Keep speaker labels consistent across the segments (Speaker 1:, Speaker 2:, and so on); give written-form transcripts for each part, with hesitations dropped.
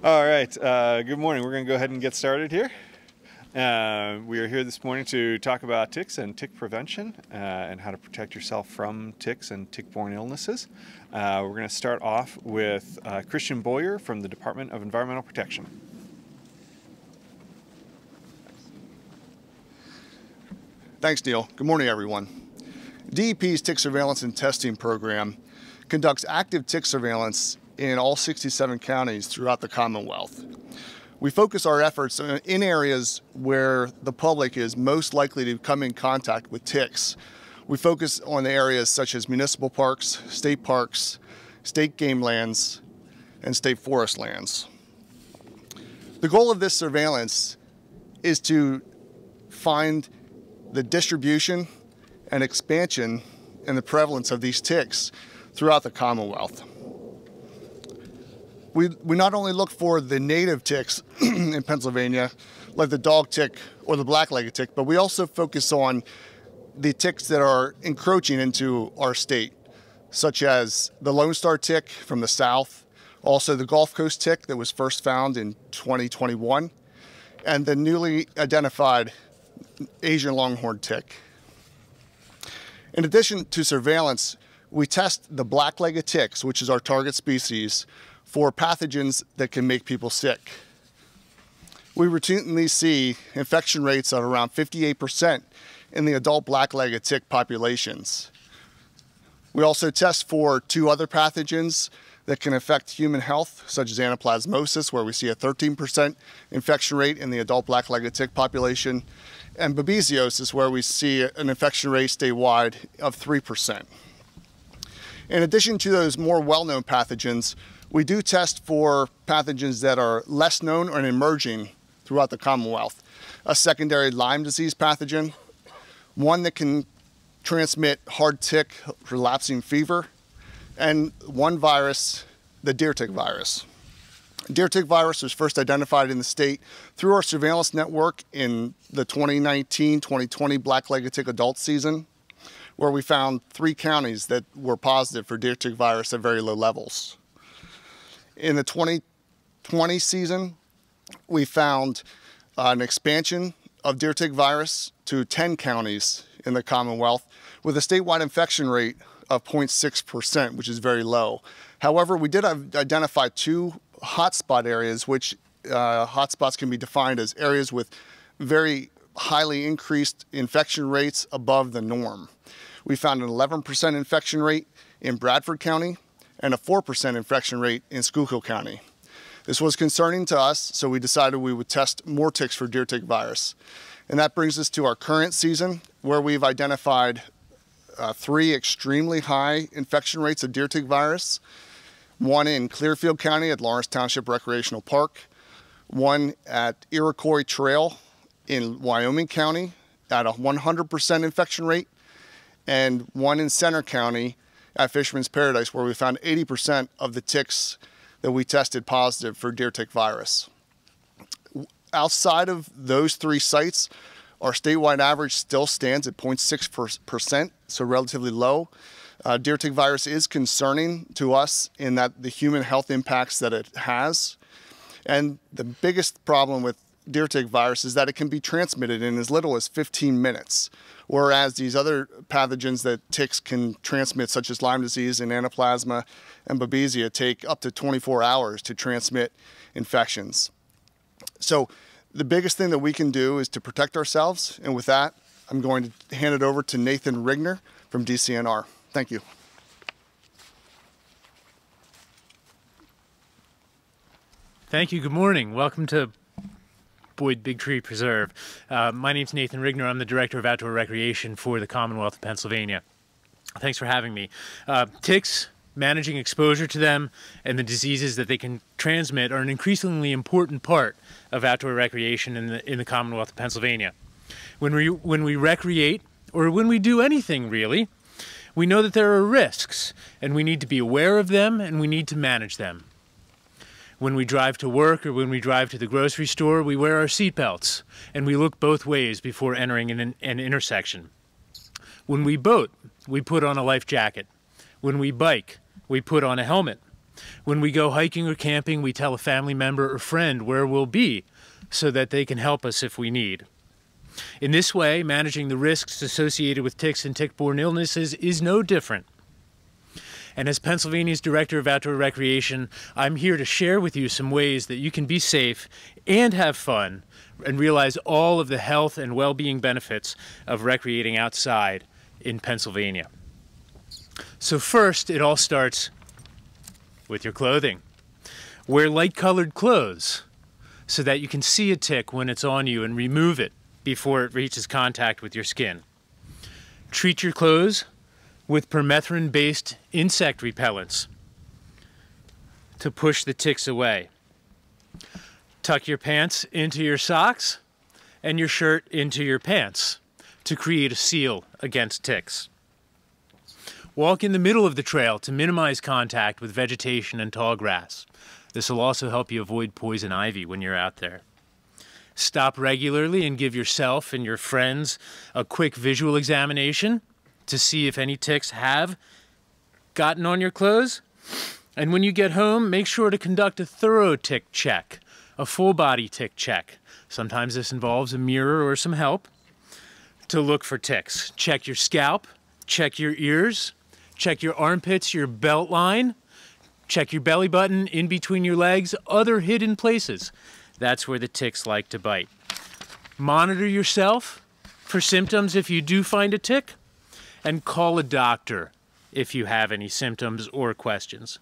Speaker 1: All right, good morning. We're going to go ahead and get started here. We are here this morning to talk about ticks and tick prevention and how to protect yourself from ticks and tick-borne illnesses. We're going to start off with Christian Boyer from the Department of Environmental Protection.
Speaker 2: Thanks, Neil. Good morning, everyone. DEP's Tick Surveillance and Testing Program conducts active tick surveillance in all 67 counties throughout the Commonwealth. We focus our efforts in areas where the public is most likely to come in contact with ticks. We focus on the areas such as municipal parks, state game lands, and state forest lands. The goal of this surveillance is to find the distribution and expansion and the prevalence of these ticks throughout the Commonwealth. We not only look for the native ticks in Pennsylvania, like the dog tick or the black-legged tick, but we also focus on the ticks that are encroaching into our state, such as the Lone Star tick from the south, also the Gulf Coast tick that was first found in 2021, and the newly identified Asian longhorn tick. In addition to surveillance, we test the black-legged ticks, which is our target species, for pathogens that can make people sick. We routinely see infection rates of around 58% in the adult black-legged tick populations. We also test for two other pathogens that can affect human health, such as anaplasmosis, where we see a 13% infection rate in the adult black-legged tick population, and babesiosis, where we see an infection rate statewide of 3%. In addition to those more well-known pathogens, we do test for pathogens that are less known and emerging throughout the Commonwealth. A secondary Lyme disease pathogen, one that can transmit hard tick relapsing fever, and one virus, the deer tick virus. Deer tick virus was first identified in the state through our surveillance network in the 2019-2020 black-legged tick adult season, where we found 3 counties that were positive for deer tick virus at very low levels. In the 2020 season, we found an expansion of deer tick virus to 10 counties in the Commonwealth with a statewide infection rate of 0.6%, which is very low. However, we did identify 2 hotspot areas, which hotspots can be defined as areas with very highly increased infection rates above the norm. We found an 11% infection rate in Bradford County and a 4% infection rate in Schuylkill County. This was concerning to us, so we decided we would test more ticks for deer tick virus. And that brings us to our current season, where we've identified 3 extremely high infection rates of deer tick virus, one in Clearfield County at Lawrence Township Recreational Park, one at Iroquois Trail in Wyoming County at a 100% infection rate, and one in Center County at Fisherman's Paradise, where we found 80% of the ticks that we tested positive for deer tick virus. Outside of those 3 sites, our statewide average still stands at 0.6%, so relatively low. Deer tick virus is concerning to us in that the human health impacts that it has. And the biggest problem with deer tick virus is that it can be transmitted in as little as 15 minutes, whereas these other pathogens that ticks can transmit, such as Lyme disease and anaplasma and babesia, take up to 24 hours to transmit infections. So the biggest thing that we can do is to protect ourselves, and with that, I'm going to hand it over to Nathan Rigner from DCNR. Thank you.
Speaker 3: Thank you. Good morning. Welcome to Boyd Big Tree Preserve. My name's Nathan Rigner. I'm the Director of Outdoor Recreation for the Commonwealth of Pennsylvania. Thanks for having me. Ticks, managing exposure to them, and the diseases that they can transmit are an increasingly important part of outdoor recreation in the Commonwealth of Pennsylvania. When we recreate, or when we do anything really, we know that there are risks, and we need to be aware of them, and we need to manage them. When we drive to work or when we drive to the grocery store, we wear our seatbelts, and we look both ways before entering an intersection. When we boat, we put on a life jacket. When we bike, we put on a helmet. When we go hiking or camping, we tell a family member or friend where we'll be so that they can help us if we need. In this way, managing the risks associated with ticks and tick-borne illnesses is no different. And as Pennsylvania's Director of Outdoor Recreation, I'm here to share with you some ways that you can be safe and have fun and realize all of the health and well-being benefits of recreating outside in Pennsylvania. So first, it all starts with your clothing. Wear light-colored clothes so that you can see a tick when it's on you and remove it before it reaches contact with your skin. Treat your clothes with permethrin-based insect repellents to push the ticks away. Tuck your pants into your socks and your shirt into your pants to create a seal against ticks. Walk in the middle of the trail to minimize contact with vegetation and tall grass. This will also help you avoid poison ivy when you're out there. Stop regularly and give yourself and your friends a quick visual examination to see if any ticks have gotten on your clothes. And when you get home, make sure to conduct a thorough tick check, a full body tick check. Sometimes this involves a mirror or some help to look for ticks. Check your scalp, check your ears, check your armpits, your belt line, check your belly button, in between your legs, other hidden places. That's where the ticks like to bite. Monitor yourself for symptoms if you do find a tick, and call a doctor if you have any symptoms or questions.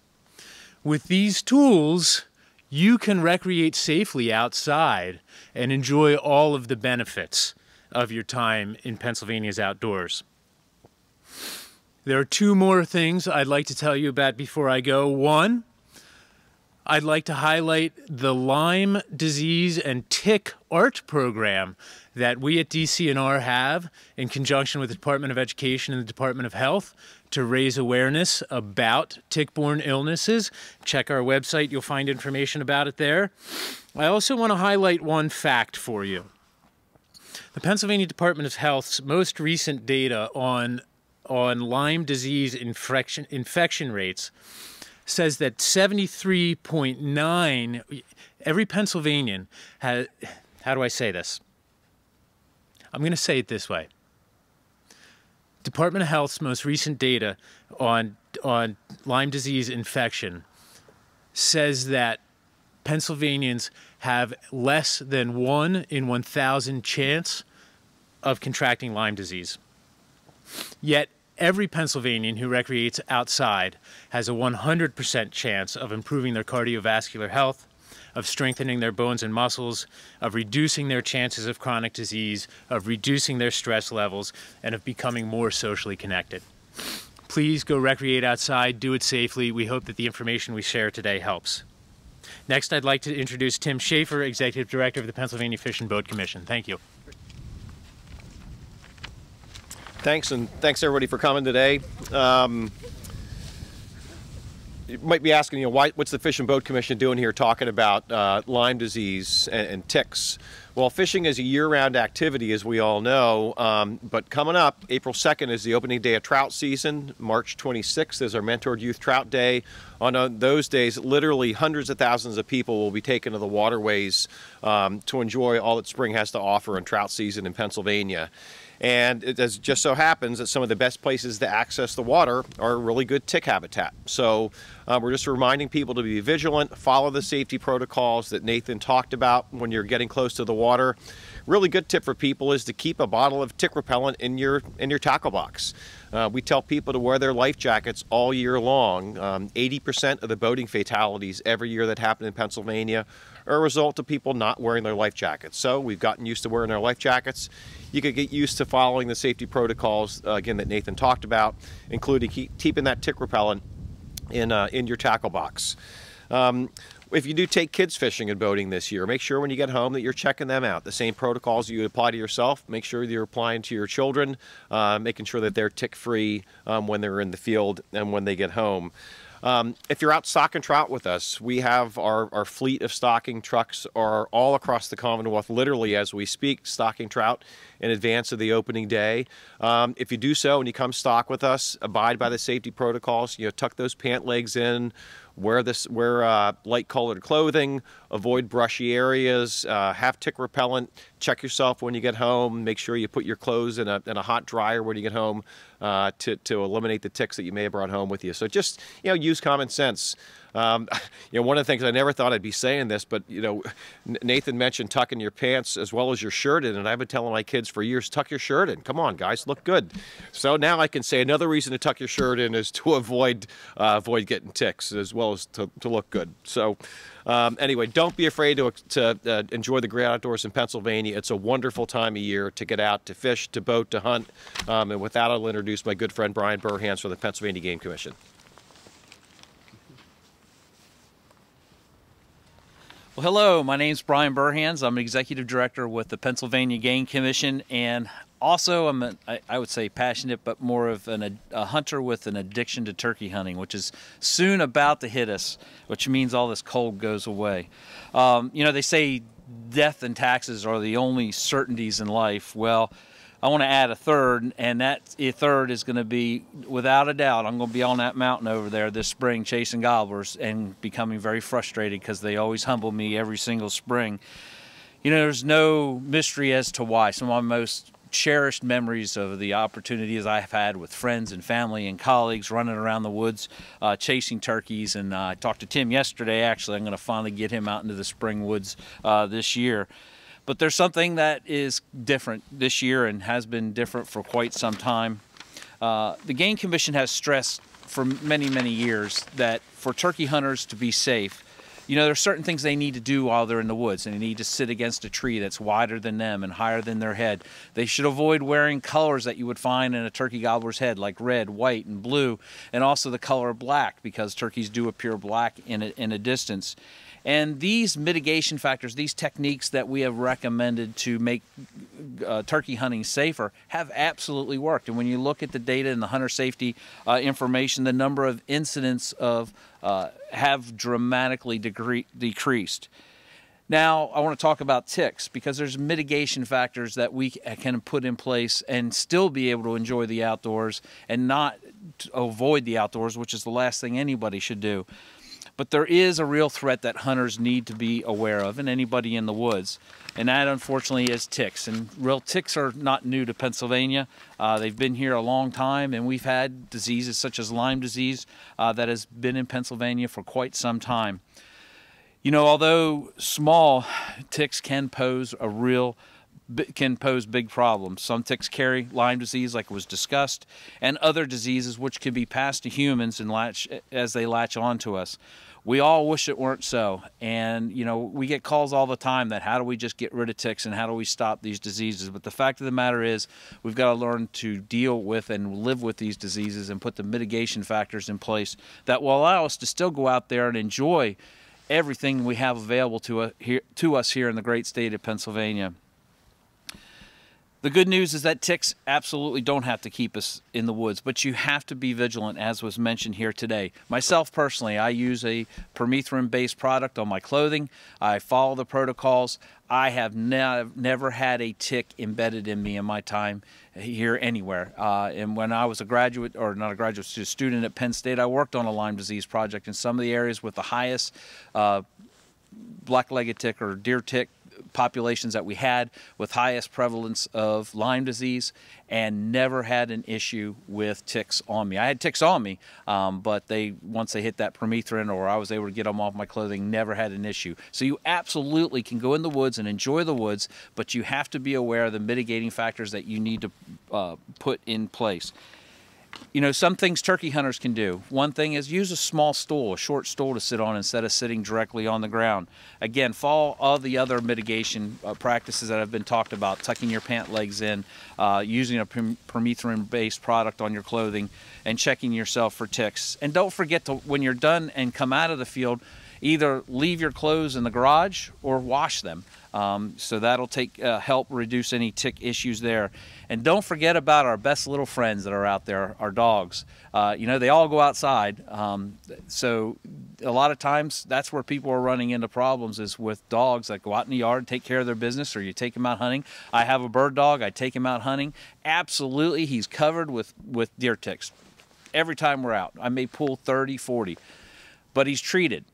Speaker 3: With these tools, you can recreate safely outside and enjoy all of the benefits of your time in Pennsylvania's outdoors. There are two more things I'd like to tell you about before I go. One, I'd like to highlight the Lyme disease and tick art program that we at DCNR have in conjunction with the Department of Education and the Department of Health to raise awareness about tick-borne illnesses. Check our website, you'll find information about it there. I also want to highlight one fact for you. The Pennsylvania Department of Health's most recent data on Lyme disease infection rates says that 73.9, every Pennsylvanian has, how do I say this? I'm going to say it this way. Department of Health's most recent data on Lyme disease infection says that Pennsylvanians have less than 1 in 1,000 chance of contracting Lyme disease. Yet every Pennsylvanian who recreates outside has a 100% chance of improving their cardiovascular health, of strengthening their bones and muscles, of reducing their chances of chronic disease, of reducing their stress levels, and of becoming more socially connected. Please go recreate outside, do it safely. We hope that the information we share today helps. Next, I'd like to introduce Tim Shafer, Executive Director of the Pennsylvania Fish and Boat Commission. Thank you.
Speaker 4: Thanks, and thanks everybody for coming today. You might be asking, what's the Fish and Boat Commission doing here talking about Lyme disease and ticks? Well, fishing is a year-round activity, as we all know, but coming up, April 2nd is the opening day of trout season. March 26th is our Mentored Youth Trout Day. On those days, literally hundreds of thousands of people will be taken to the waterways to enjoy all that spring has to offer in trout season in Pennsylvania. And it just so happens that some of the best places to access the water are really good tick habitat. So we're just reminding people to be vigilant, follow the safety protocols that Nathan talked about when you're getting close to the water. Really good tip for people is to keep a bottle of tick repellent in your tackle box. We tell people to wear their life jackets all year long. 80% of the boating fatalities every year that happen in Pennsylvania are a result of people not wearing their life jackets. So we've gotten used to wearing our life jackets. You could get used to following the safety protocols, again, that Nathan talked about, including keeping that tick repellent in your tackle box. If you do take kids fishing and boating this year, make sure when you get home that you're checking them out. The same protocols you apply to yourself, make sure you're applying to your children, making sure that they're tick-free when they're in the field and when they get home. If you're out stocking trout with us, we have our fleet of stocking trucks are all across the Commonwealth, literally as we speak, stocking trout in advance of the opening day. If you do so and you come stock with us, abide by the safety protocols. Tuck those pant legs in, wear light colored clothing, avoid brushy areas, have tick repellent, check yourself when you get home, make sure you put your clothes in a hot dryer when you get home to eliminate the ticks that you may have brought home with you. So just, use common sense. One of the things, I never thought I'd be saying this, but Nathan mentioned tucking your pants as well as your shirt in, and I've been telling my kids for years, tuck your shirt in. Come on, guys, look good. So now I can say another reason to tuck your shirt in is to avoid getting ticks as well as to look good. So anyway, don't be afraid to enjoy the great outdoors in Pennsylvania. It's a wonderful time of year to get out, to fish, to boat, to hunt. And with that, I'll introduce my good friend Brian Burhans from the Pennsylvania Game Commission.
Speaker 5: Well, hello, my name's Brian Burhans. I'm Executive Director with the Pennsylvania Game Commission, and also I'm I would say passionate, but more of a hunter with an addiction to turkey hunting, which is soon about to hit us, which means all this cold goes away. They say death and taxes are the only certainties in life. Well, I want to add a third, and that third is going to be, without a doubt, I'm going to be on that mountain over there this spring chasing gobblers and becoming very frustrated because they always humble me every single spring. There's no mystery as to why. Some of my most cherished memories of the opportunities I've had with friends and family and colleagues running around the woods chasing turkeys, and I talked to Tim yesterday. Actually, I'm going to finally get him out into the spring woods this year. But there's something that is different this year and has been different for quite some time. The Game Commission has stressed for many, many years that for turkey hunters to be safe, there are certain things they need to do while they're in the woods, and they need to sit against a tree that's wider than them and higher than their head. They should avoid wearing colors that you would find in a turkey gobbler's head, like red, white, and blue, and also the color black, because turkeys do appear black in a distance. And these mitigation factors, these techniques that we have recommended to make turkey hunting safer have absolutely worked. And when you look at the data and the hunter safety information, the number of incidents have dramatically decreased. Now, I want to talk about ticks, because there's mitigation factors that we can put in place and still be able to enjoy the outdoors and not avoid the outdoors, which is the last thing anybody should do. But there is a real threat that hunters need to be aware of, and anybody in the woods, and that unfortunately is ticks. And real ticks are not new to Pennsylvania. They've been here a long time, and we've had diseases such as Lyme disease that has been in Pennsylvania for quite some time. Although small, ticks can pose big problems. Some ticks carry Lyme disease, like was discussed, and other diseases which can be passed to humans and as they latch onto us. We all wish it weren't so, and we get calls all the time that how do we just get rid of ticks and how do we stop these diseases? But the fact of the matter is we've got to learn to deal with and live with these diseases and put the mitigation factors in place that will allow us to still go out there and enjoy everything we have available to us here in the great state of Pennsylvania. The good news is that ticks absolutely don't have to keep us in the woods, but you have to be vigilant, as was mentioned here today. Myself personally, I use a permethrin-based product on my clothing. I follow the protocols. I have never had a tick embedded in me in my time here anywhere. And when I was a student at Penn State, I worked on a Lyme disease project in some of the areas with the highest black-legged tick or deer tick populations that we had, with highest prevalence of Lyme disease, and never had an issue with ticks on me. I had ticks on me, but once they hit that permethrin, or I was able to get them off my clothing, never had an issue. So you absolutely can go in the woods and enjoy the woods, but you have to be aware of the mitigating factors that you need to put in place. Some things turkey hunters can do. One thing is use a small stool, a short stool to sit on instead of sitting directly on the ground. Again, follow all the other mitigation practices that have been talked about, tucking your pant legs in, using a permethrin-based product on your clothing, and checking yourself for ticks. And don't forget to, when you're done and come out of the field, either leave your clothes in the garage or wash them. So that'll help reduce any tick issues there. And don't forget about our best little friends that are out there, our dogs. They all go outside. So a lot of times that's where people are running into problems, is with dogs that go out in the yard, take care of their business, or you take them out hunting. I have a bird dog. I take him out hunting. Absolutely, he's covered with deer ticks every time we're out. I may pull 30, 40. but he's treated.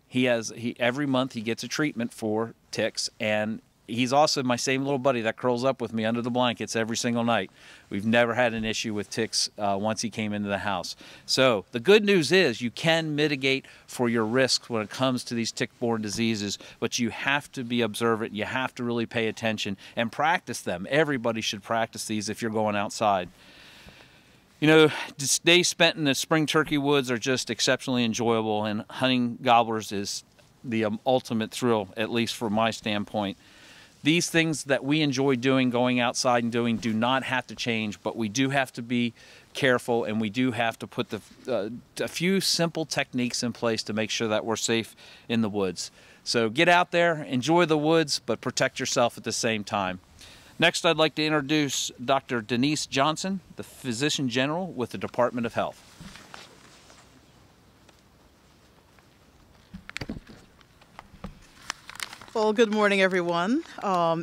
Speaker 5: Every month he gets a treatment for ticks, and he's also my same little buddy that curls up with me under the blankets every single night. We've never had an issue with ticks once he came into the house. So the good news is you can mitigate for your risks when it comes to these tick-borne diseases, but you have to be observant. You have to really pay attention and practice them. Everybody should practice these if you're going outside. You know, days spent in the spring turkey woods are just exceptionally enjoyable, and hunting gobblers is the ultimate thrill, at least from my standpoint. These things that we enjoy doing, going outside and doing, do not have to change, but we do have to be careful, and we do have to put a few simple techniques in place to make sure that we're safe in the woods. So get out there, enjoy the woods, but protect yourself at the same time. Next, I'd like to introduce Dr. Denise Johnson, the Physician General with the Department of Health.
Speaker 6: Well, good morning, everyone.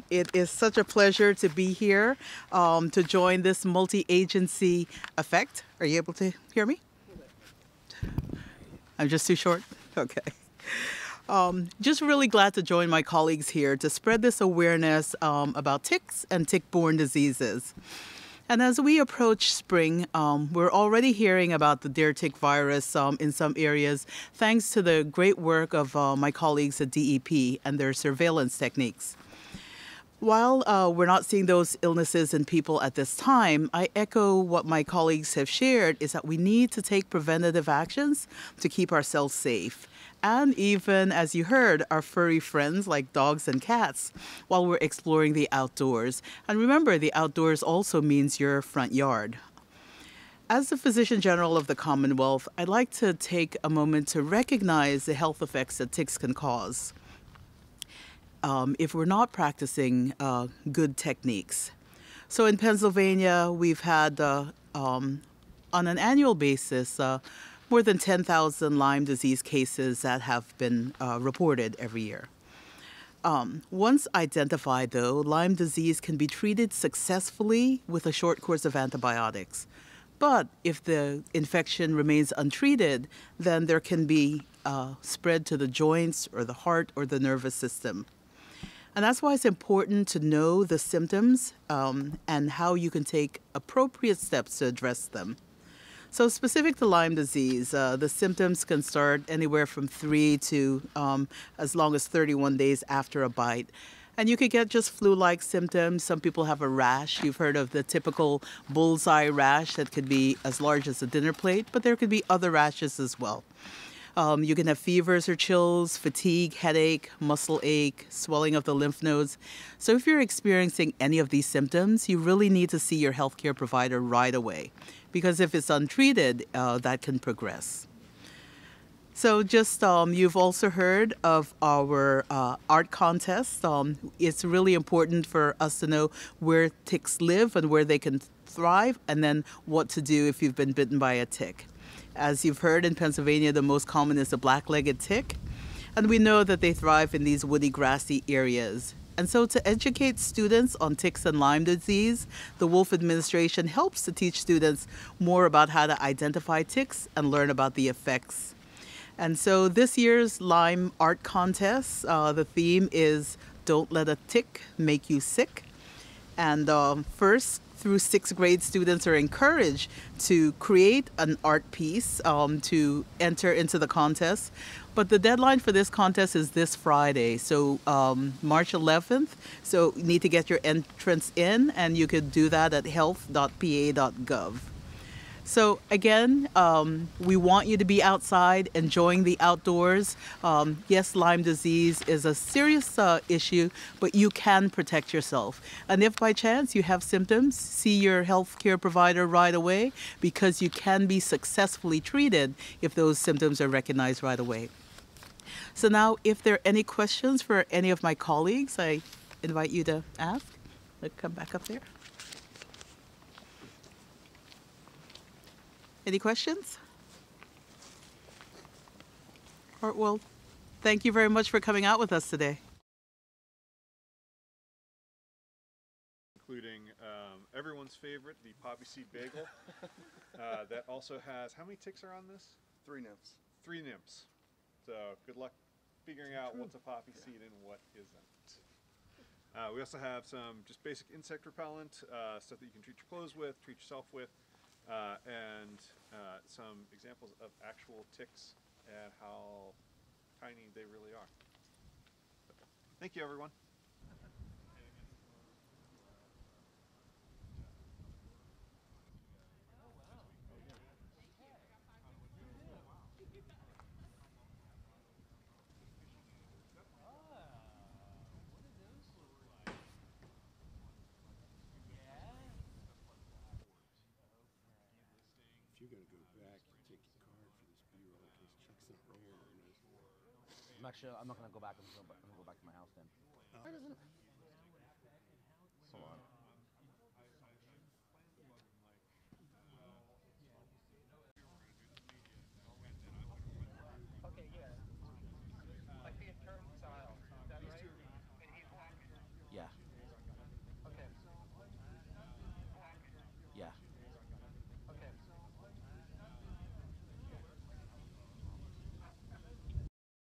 Speaker 6: It is such a pleasure to be here to join this multi-agency effect. Are you able to hear me? I'm just too short? Okay. Just really glad to join my colleagues here to spread this awareness about ticks and tick-borne diseases. And as we approach spring, we're already hearing about the deer tick virus in some areas, thanks to the great work of my colleagues at DEP and their surveillance techniques. While we're not seeing those illnesses in people at this time, I echo what my colleagues have shared, is that we need to take preventative actions to keep ourselves safe. And even, as you heard, our furry friends like dogs and cats while we're exploring the outdoors. And remember, the outdoors also means your front yard. As the Physician General of the Commonwealth, I'd like to take a moment to recognize the health effects that ticks can cause if we're not practicing good techniques. So in Pennsylvania, we've had, on an annual basis, more than 10,000 Lyme disease cases that have been reported every year. Once identified, though, Lyme disease can be treated successfully with a short course of antibiotics. But if the infection remains untreated, then there can be spread to the joints or the heart or the nervous system. And that's why it's important to know the symptoms and how you can take appropriate steps to address them. So specific to Lyme disease, the symptoms can start anywhere from 3 to as long as 31 days after a bite. And you could get just flu-like symptoms. Some people have a rash. You've heard of the typical bullseye rash that could be as large as a dinner plate, but there could be other rashes as well. You can have fevers or chills, fatigue, headache, muscle ache, swelling of the lymph nodes. So if you're experiencing any of these symptoms, you really need to see your healthcare provider right away, because if it's untreated, that can progress. So just, you've also heard of our art contest. It's really important for us to know where ticks live and where they can thrive, and then what to do if you've been bitten by a tick. As you've heard, in Pennsylvania, the most common is the black-legged tick, and we know that they thrive in these woody, grassy areas. And so to educate students on ticks and Lyme disease, the Wolf administration helps to teach students more about how to identify ticks and learn about the effects. And so this year's Lyme art contest, the theme is "Don't Let a Tick Make You Sick." And first through 6th grade students are encouraged to create an art piece to enter into the contest. But the deadline for this contest is this Friday, so March 11th. So you need to get your entrance in, and you could do that at health.pa.gov. So again, we want you to be outside, enjoying the outdoors. Yes, Lyme disease is a serious issue, but you can protect yourself. And if by chance you have symptoms, see your healthcare provider right away, because you can be successfully treated if those symptoms are recognized right away. So now, if there are any questions for any of my colleagues, I invite you to ask. Let's come back up there. Any questions? All right, well, thank you very much for coming out with us today.
Speaker 1: Including everyone's favorite, the poppy seed bagel. That also has, how many ticks are on this?
Speaker 2: 3 nymphs.
Speaker 1: 3 nymphs. So good luck figuring out what's a poppy seed and what isn't. We also have some just basic insect repellent, stuff that you can treat your clothes with, treat yourself with, and some examples of actual ticks and how tiny they really are. Thank you, everyone.
Speaker 7: If you're gonna go back, you take your card for this bureau in case Chuck's not there.
Speaker 8: I'm not sure. I'm not gonna go back. I'm gonna go back to my house then. Why doesn't? Hold on.